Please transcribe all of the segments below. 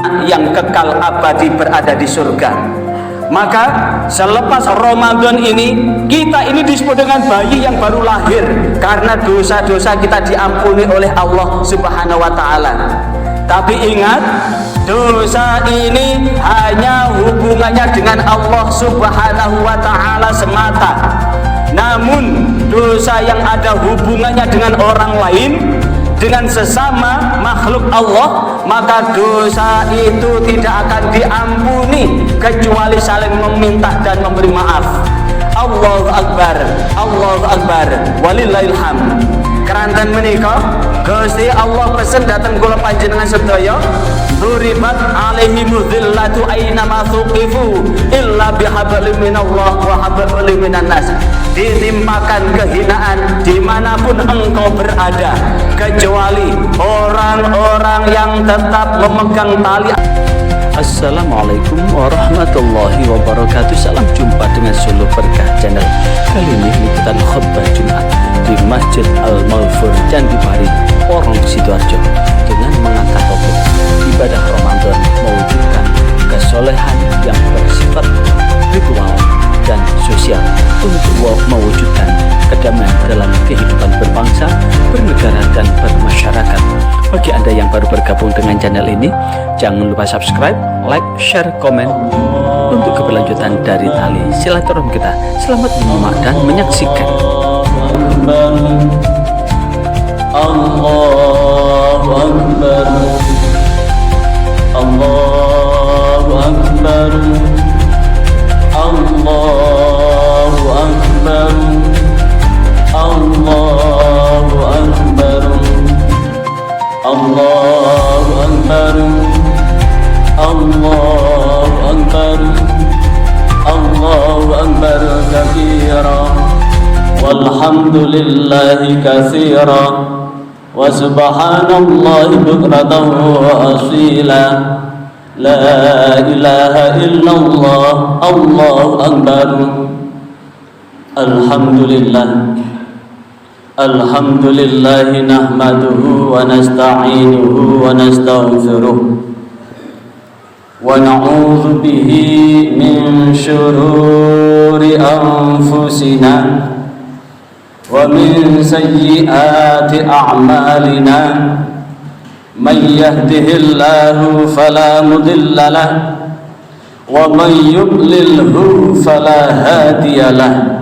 anak yang kekal abadi berada di surga. Maka selepas Ramadan ini, kita ini disebut dengan bayi yang baru lahir, karena dosa-dosa kita diampuni oleh Allah Subhanahu wa Ta'ala. Tapi ingat, dosa ini hanya hubungannya dengan Allah Subhanahu wa Ta'ala semata. Namun dosa yang ada hubungannya dengan orang lain, dengan sesama makhluk Allah, maka dosa itu tidak akan diampuni kecuali saling meminta dan memberi maaf. Allahu Akbar, Allahu Akbar, walillahil hamd. Keranten menika Gusti Allah pesen dateng kula panjenengan sedaya, duribat alaihimudz dzillatu aina ma tuqifu illa bihablin minallah wa hablin minan nas. Ditimpakan kehinaan dimanapun engkau berada, kecuali orang-orang yang tetap memegang tali. Assalamualaikum warahmatullahi wabarakatuh. Salam jumpa dengan Suluh Berkah Channel. Kali ini liputan khutbah Jumat di Masjid Al-Maghfur Candi Pari, Porong Sidoarjo, dengan mengangkat topik ibadah Ramadan mewujudkan kesolehan yang bersifat ritual dan sosial untuk mewujudkan kedamaian dalam kehidupan berbangsa, bernegara, dan bermasyarakat. Bagi Anda yang baru bergabung dengan channel ini, jangan lupa subscribe, like, share, komen untuk keberlanjutan dari tali silaturahmi kita. Selamat menyimak dan menyaksikan. Allahu Akbar, Allahu Akbar, Allahu Akbar, Allahu Akbar, Allahu Akbar, Allahu Akbar, Allahu Akbar kabira, walhamdulillahi katsira, wa subhanallahi bukratan wa asila. La ilaha illallah, Allahu Akbar. Alhamdulillah, alhamdulillah nahmaduhu wa nasta'inuhu wa nastaghfiruh wa na'udzu bihi min syururi anfusina wa min sayyiati a'malina. Man yahdihillahu fala mudilla lahu wa man yudlilhu fala hadiya lahu.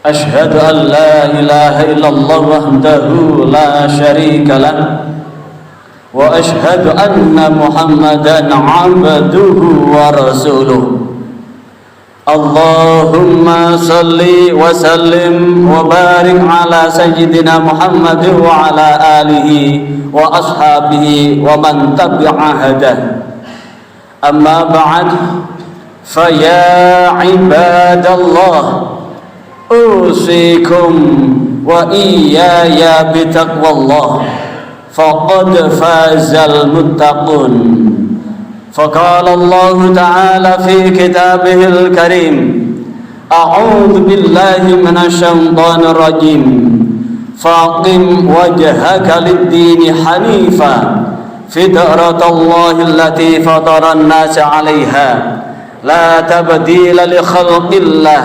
Ashhadu an la ilaha illallah wahdahu la syarika lahu wa ashhadu anna Muhammadan abduhu wa rasuluh. Allahumma salli wa sallim wa barik ala sayyidina Muhammad wa ala alihi wa ashabihi wa man tabi'a hadah. Amma ba'd, fa ya ibadallah, usikum wa iyaya bitaqwallah, faqad fazal muttaqun. فقال الله تعالى في كتابه الكريم: أعوذ بالله من الشيطان الرجيم فأقم وجهك للدين حنيفا فطرة الله التي فطر الناس عليها لا تبديل لخلق الله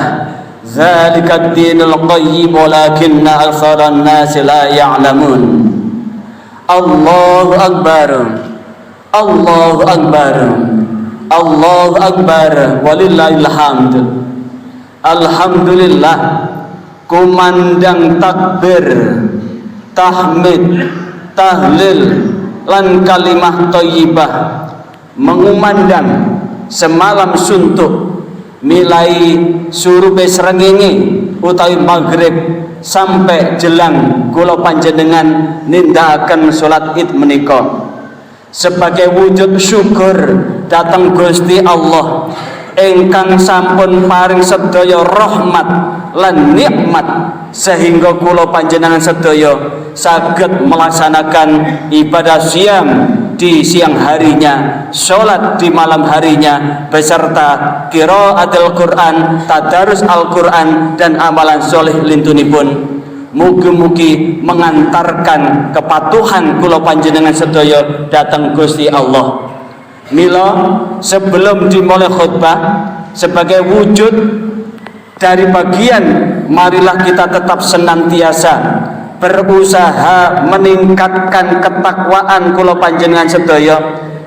ذلك الدين القيم ولكن أكثر الناس لا يعلمون. الله أكبر، Allahu Akbar, Allahu Akbar, walillahil hamd. Alhamdulillah, kumandang takbir, tahmid, tahlil, lan kalimah thayyibah, mengumandang semalam suntuk milai surupe srengenge utawi maghrib sampai jelang kula panjenengan nindakaken salat Id menika sebagai wujud syukur datang Gusti Allah ingkang sampun paring sedaya rahmat lan nikmat sehingga kula panjenengan sedaya saged melaksanakan ibadah siam di siang harinya, sholat di malam harinya, beserta qiraatul Quran, tadarus Al-Quran, dan amalan soleh lintunipun. Mugi-mugi mengantarkan kepatuhan kula panjenengan sedaya datang Gusti Allah. Mila sebelum dimulai khutbah, sebagai wujud dari bagian marilah kita tetap senantiasa berusaha meningkatkan ketakwaan kula panjenengan sedaya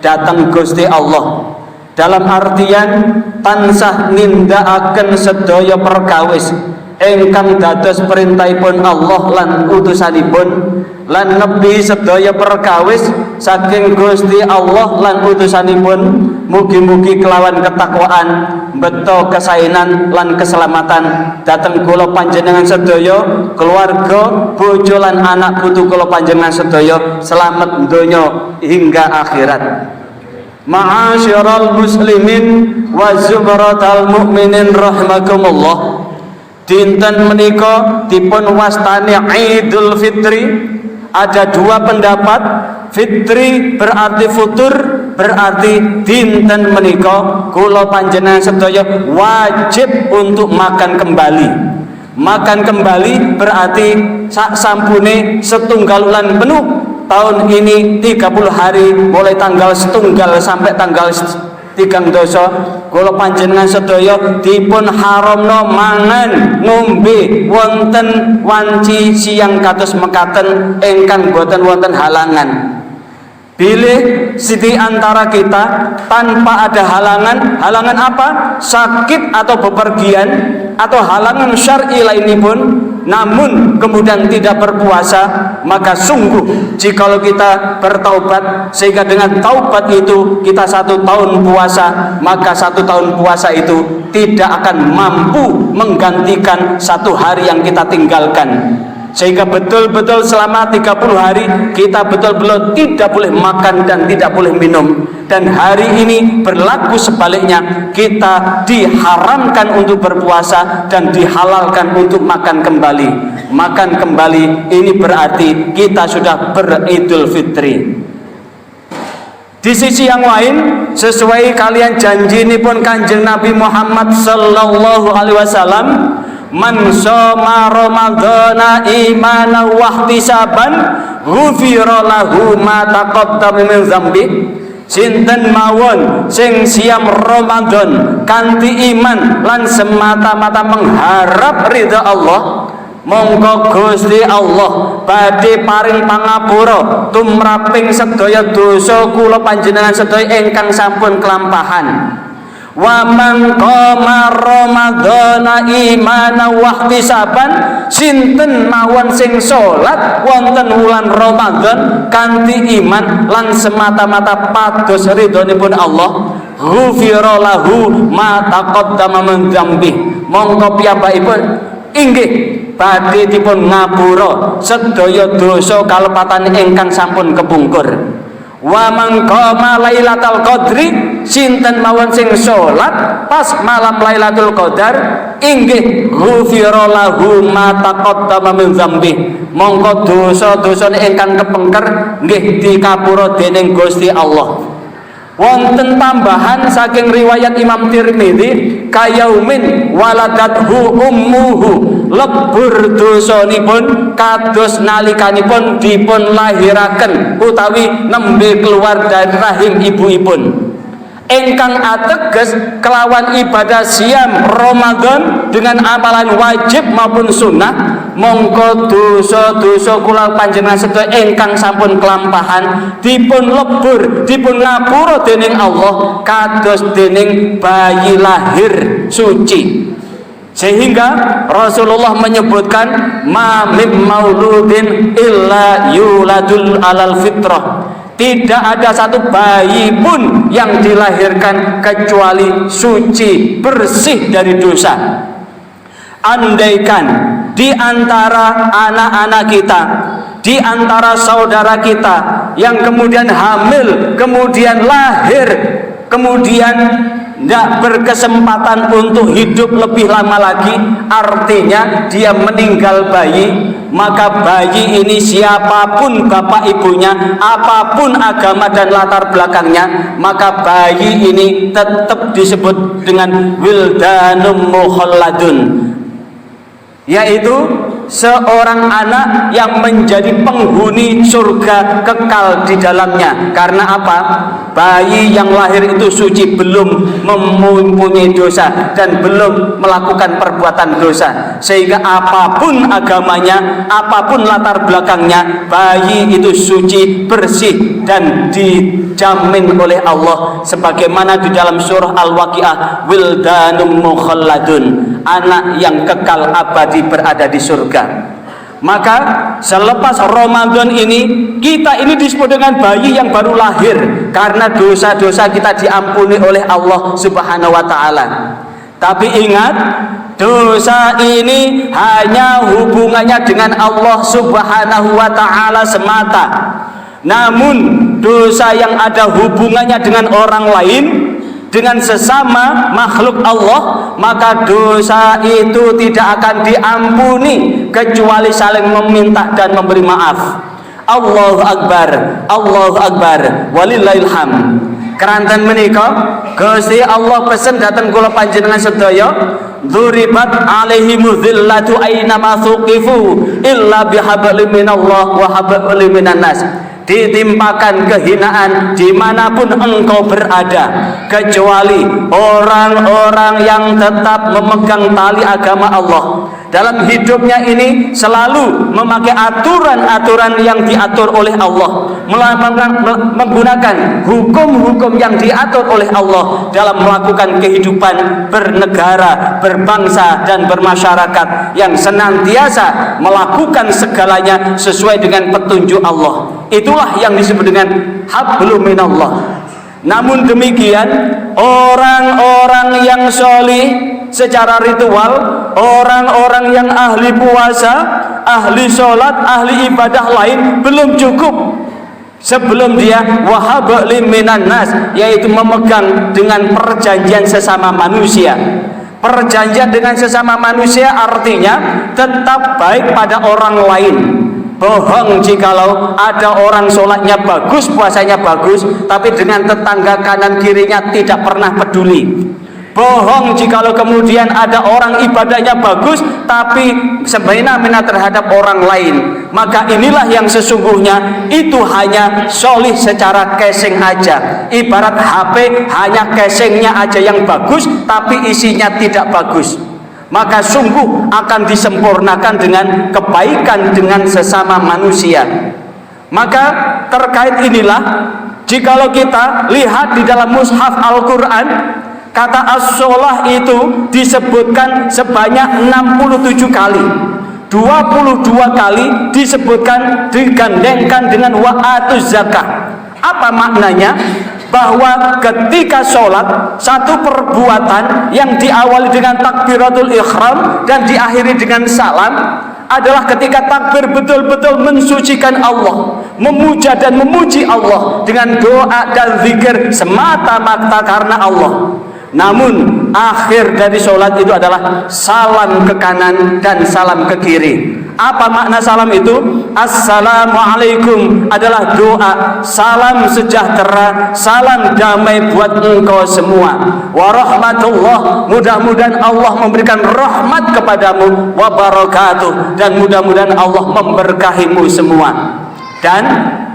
datang Gusti Allah, dalam artian tansah nindakaken sedaya perkawis ingkang dados perintahipun Allah lan utusanipun, lan nebi sedaya perkawis saking Gusti Allah lan utusanipun. Mugi-mugi kelawan ketakwaan beto kesainan lan keselamatan dateng kula panjenengan sedaya, keluarga, bojo lan anak putu kula panjenengan sedaya selamat donya hingga akhirat. Ma'asyiral muslimin wa zumratal mukminin rahimakumullah. Dinten menika dipun wastani Idul Fitri. Ada dua pendapat. Fitri berarti futur, berarti dinten menika kula panjenengan sedaya wajib untuk makan kembali. Makan kembali berarti sak sampune setunggal wulan penuh. Tahun ini 30 hari mulai tanggal setunggal sampai tanggal 3 dosa kula panjenengan sedaya dipun haramno mangan ngombe wonten wanci siang kados mekaten ingkang boten wonten halangan. Pilih di antara kita tanpa ada halangan. Halangan apa? Sakit atau bepergian atau halangan syar'i lainipun, namun kemudian tidak berpuasa, maka sungguh jikalau kita bertaubat sehingga dengan taubat itu kita 1 tahun puasa, maka 1 tahun puasa itu tidak akan mampu menggantikan 1 hari yang kita tinggalkan. Sehingga betul-betul selama 30 hari kita betul-betul tidak boleh makan dan tidak boleh minum. Dan hari ini berlaku sebaliknya, kita diharamkan untuk berpuasa dan dihalalkan untuk makan kembali. Makan kembali ini berarti kita sudah beridul fitri. Di sisi yang lain, sesuai kalian janji ini pun Kanjeng Nabi Muhammad sallallahu alaihi wasallam, man shoma ramadhana imanan wa ihtisaban ghufira lahu ma taqaddama min dzambi. Sinten mawon sing siam Ramadan kanthi iman lan semata-mata mengharap ridha Allah, monggo Gusti Allah badhe paring pangapura tumraping sedaya dosa kula panjenengan sedaya ingkang sampun kelampahan. Wa man qama ramadhana imana wa ihtisaban, sinten mawon sing salat wonten wulan Ramadan kanthi iman lan semata-mata pados ridhonipun Allah, ghufira lahu ma taqaddama min dzambi, mongko piyambakipun inggih badhe dipun ngapura sedaya dosa kalepatan ingkang sampun kepungkur. Wa man qama lailatul qadri, sinten mawon sing salat pas malam Lailatul Qadar, inggih ghufira lahu ma taqaddama min dzambi, mongko dosa-dosane ingkang kepengker nggih dikapura dening Gusti Allah. Wonten tambahan saking riwayat Imam Tirmidzi, kayaumin waladathu ummuhu, lebur dosanipun kados nalikanipun dipun lahiraken utawi nembe keluar dari rahim ibuipun. Ingkang ateges kelawan ibadah siam Ramadan dengan amalan wajib maupun sunnah, mongko dosa-dosa kula panjenengan sedaya ingkang sampun kelampahan dipun lebur, dipun ngapura dening Allah kados dening bayi lahir suci. Sehingga Rasulullah menyebutkan ma mim mauludin illa yuladul alal fitrah, tidak ada satu bayi pun yang dilahirkan kecuali suci, bersih dari dosa. Andaikan di antara anak-anak kita, di antara saudara kita yang kemudian hamil, kemudian lahir, kemudian tidak berkesempatan untuk hidup lebih lama lagi, artinya dia meninggal bayi, maka bayi ini siapapun bapak ibunya, apapun agama dan latar belakangnya, maka bayi ini tetap disebut dengan wildanum mukhalladun, yaitu seorang anak yang menjadi penghuni surga kekal di dalamnya. Karena apa? Bayi yang lahir itu suci, belum mempunyai dosa dan belum melakukan perbuatan dosa, sehingga apapun agamanya, apapun latar belakangnya, bayi itu suci, bersih dan dijamin oleh Allah, sebagaimana di dalam surah Al-Waqiah, wildanum mukhalladun, anak yang kekal abadi berada di surga. Maka selepas Ramadan ini, kita ini disebut dengan bayi yang baru lahir, karena dosa-dosa kita diampuni oleh Allah Subhanahu wa ta'ala. Tapi ingat, dosa ini hanya hubungannya dengan Allah Subhanahu wa ta'ala semata. Namun dosa yang ada hubungannya dengan orang lain, dengan sesama makhluk Allah, maka dosa itu tidak akan diampuni kecuali saling meminta dan memberi maaf. Allahu Akbar, Allahu Akbar, walillahil hamd. Keranten menika Gusti Allah pesen dateng kula panjenengan sedaya, dzuribat alaihimuz zillatu aina ma thuqifu illa bihablin minallah wa hablin minan nas. Ditimpakan kehinaan dimanapun engkau berada, kecuali orang-orang yang tetap memegang tali agama Allah. Dalam hidupnya ini selalu memakai aturan-aturan yang diatur oleh Allah, menggunakan hukum-hukum yang diatur oleh Allah dalam melakukan kehidupan bernegara, berbangsa dan bermasyarakat, yang senantiasa melakukan segalanya sesuai dengan petunjuk Allah. Itulah yang disebut dengan hablum minallah. Namun demikian, orang-orang yang sholih secara ritual, orang-orang yang ahli puasa, ahli sholat, ahli ibadah lain belum cukup. Sebelum dia wahablim minan nas, yaitu memegang dengan perjanjian sesama manusia. Perjanjian dengan sesama manusia artinya tetap baik pada orang lain. Bohong jikalau ada orang sholatnya bagus, puasanya bagus, tapi dengan tetangga kanan kirinya tidak pernah peduli. Bohong jikalau kemudian ada orang ibadahnya bagus, tapi semena-mena terhadap orang lain. Maka inilah yang sesungguhnya itu hanya sholih secara casing aja. Ibarat HP, hanya casingnya aja yang bagus, tapi isinya tidak bagus. Maka sungguh akan disempurnakan dengan kebaikan dengan sesama manusia. Maka terkait inilah, jikalau kita lihat di dalam mushaf Al-Quran, kata as-sholah itu disebutkan sebanyak 67 kali. 22 kali disebutkan digandengkan dengan wa'atuz zakah. Apa maknanya? Bahwa ketika sholat, satu perbuatan yang diawali dengan takbiratul ikhram dan diakhiri dengan salam adalah ketika takbir betul-betul mensucikan Allah, memuja dan memuji Allah dengan doa dan zikir semata-mata karena Allah. Namun akhir dari sholat itu adalah salam ke kanan dan salam ke kiri. Apa makna salam itu? Assalamualaikum adalah doa, salam sejahtera, salam damai buat engkau semua. Warahmatullah, mudah-mudahan Allah memberikan rahmat kepadamu. Wabarakatuh, dan mudah-mudahan Allah memberkahimu semua. Dan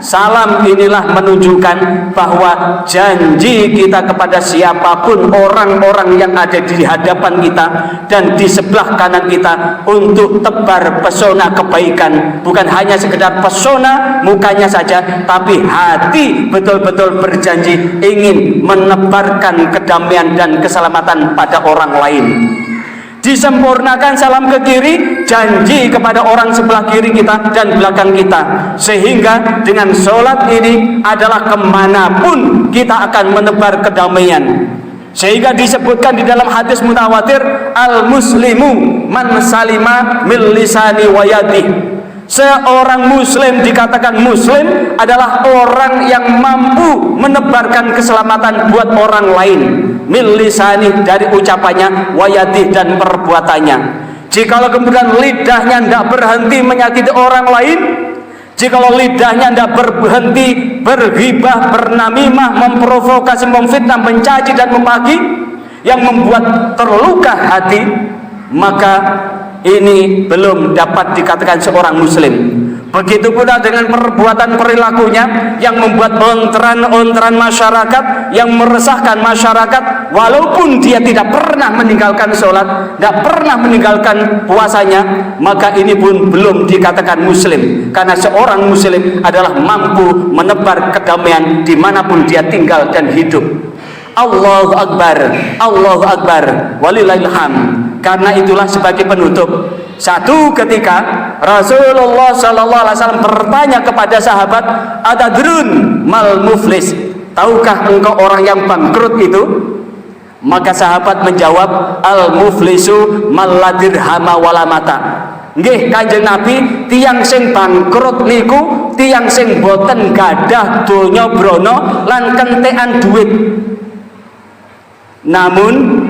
salam inilah menunjukkan bahwa janji kita kepada siapapun orang-orang yang ada di hadapan kita dan di sebelah kanan kita untuk tebar pesona kebaikan. Bukan hanya sekedar pesona mukanya saja, tapi hati betul-betul berjanji ingin menebarkan kedamaian dan keselamatan pada orang lain. Disempurnakan salam ke kiri, janji kepada orang sebelah kiri kita dan belakang kita, sehingga dengan sholat ini adalah kemanapun kita akan menebar kedamaian. Sehingga disebutkan di dalam hadis mutawatir, al muslimu man salima min lisani wa yadihi. Seorang muslim dikatakan muslim adalah orang yang mampu menebarkan keselamatan buat orang lain, min lisani dari ucapannya, wayadih dan perbuatannya. Jikalau kemudian lidahnya tidak berhenti menyakiti orang lain, jikalau lidahnya tidak berhenti berghibah, bernamimah, memprovokasi, memfitnah, mencaci dan memaki yang membuat terluka hati, maka ini belum dapat dikatakan seorang muslim. Begitu pula dengan perbuatan perilakunya yang membuat ontran-ontran masyarakat, yang meresahkan masyarakat, walaupun dia tidak pernah meninggalkan sholat, tidak pernah meninggalkan puasanya, maka ini pun belum dikatakan muslim. Karena seorang muslim adalah mampu menebar kedamaian dimanapun dia tinggal dan hidup. Allahu Akbar, Allahu Akbar, walillahil hamd. Karena itulah sebagai penutup, satu ketika Rasulullah Sallallahu Alaihi Wasallam bertanya kepada sahabat, atadrun mal muflis, tahukah engkau orang yang bangkrut itu? Maka sahabat menjawab, al muflisu mal la dirhama wala mata. Nggih Kanjeng Nabi, tiang sing bangkrut niku tiang sing boten gadah donya brana lan kentekan duit. Namun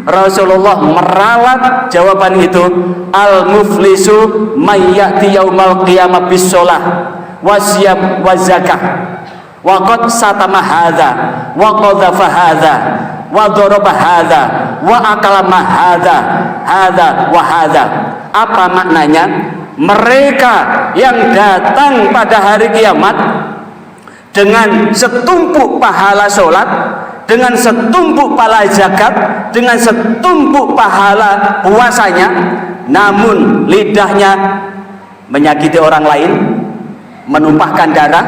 Rasulullah meralat jawaban itu, al muflisu mayyati yaumal qiyamah bis shalah wasiyam wazakah wa qad satama hadza wa qadhafa hadza wa daraba hadza wa akalama hadza wa hadza. Apa maknanya? Mereka yang datang pada hari kiamat dengan setumpuk pahala sholat, dengan setumpuk pahala zakat, dengan setumpuk pahala puasanya, namun lidahnya menyakiti orang lain, menumpahkan darah,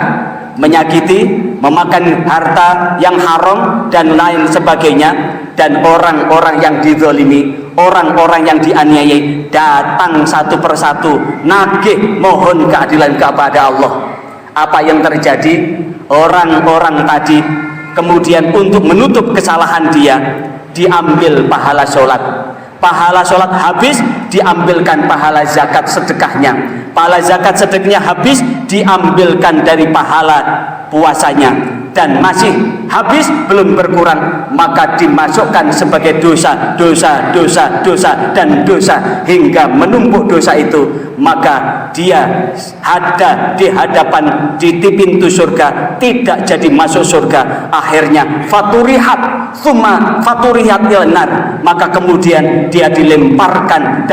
menyakiti, memakan harta yang haram dan lain sebagainya, dan orang-orang yang dizalimi, orang-orang yang dianiayai datang satu persatu nagih mohon keadilan kepada Allah. Apa yang terjadi? Orang-orang tadi kemudian untuk menutup kesalahan dia diambil pahala sholat. Pahala sholat habis, diambilkan pahala zakat sedekahnya. Pahala zakat sedekahnya habis, diambilkan dari pahala puasanya. Dan masih habis, belum berkurang, maka dimasukkan sebagai dosa, dan dosa hingga menumpuk dosa itu. Maka dia ada di hadapan di pintu surga, tidak jadi masuk surga. Akhirnya faturihat ilnar, maka kemudian dia dilemparkan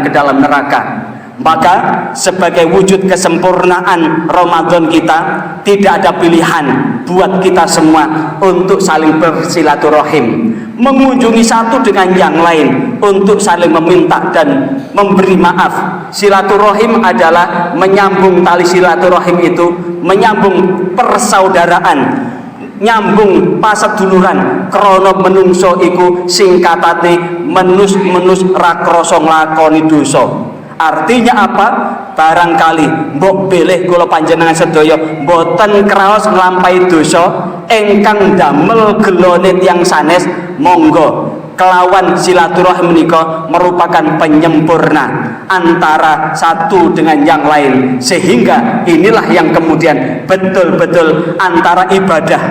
ke dalam neraka. Maka sebagai wujud kesempurnaan Ramadan kita, tidak ada pilihan buat kita semua untuk saling bersilaturahim, mengunjungi satu dengan yang lain, untuk saling meminta dan memberi maaf. Silaturahim adalah menyambung tali silaturahim itu, menyambung persaudaraan, nyambung paseduluran. Krana menungso iku singkatane menus ra krasa nglakoni dosa. Artinya apa? Barangkali mbok bilih kula panjenengan sedaya boten kraos nglampahi dosa ingkang damel gelone tiyang sanes, monggo kelawan silaturahim menika merupakan penyempurna antara satu dengan yang lain, sehingga inilah yang kemudian betul-betul antara ibadah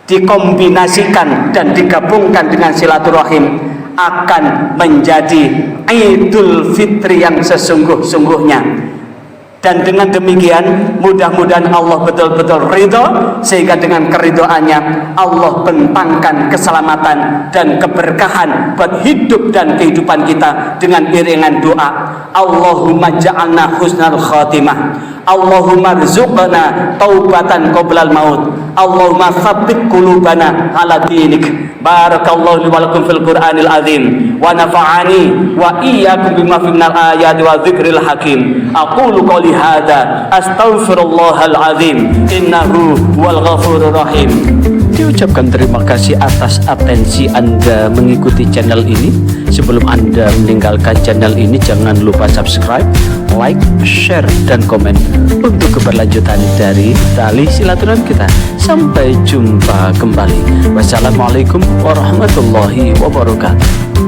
dikombinasikan dan digabungkan dengan silaturahim akan menjadi Idul Fitri yang sesungguh-sungguhnya. Dan dengan demikian mudah-mudahan Allah betul-betul ridho, sehingga dengan keridhoannya Allah bentangkan keselamatan dan keberkahan buat hidup dan kehidupan kita dengan iringan doa. Allahumma ja'alna husnal khatimah, Allahumma rzuqna taubatan qoblal maut, Allahumma tsabbit qulubana ala dinik. Barakallahu li wa lakum fil Qur'anil azim wa nafa'ani wa iyyakum bima fi minal ayati wa dzikril hakim. Aqulu qouli hadza astaghfirullahal azim innahu wal ghafurur rahim. Diucapkan terima kasih atas atensi Anda mengikuti channel ini. Sebelum Anda meninggalkan channel ini, jangan lupa subscribe, like, share, dan komen untuk keberlanjutan dari tali silaturahim kita. Sampai jumpa kembali. Wassalamualaikum warahmatullahi wabarakatuh.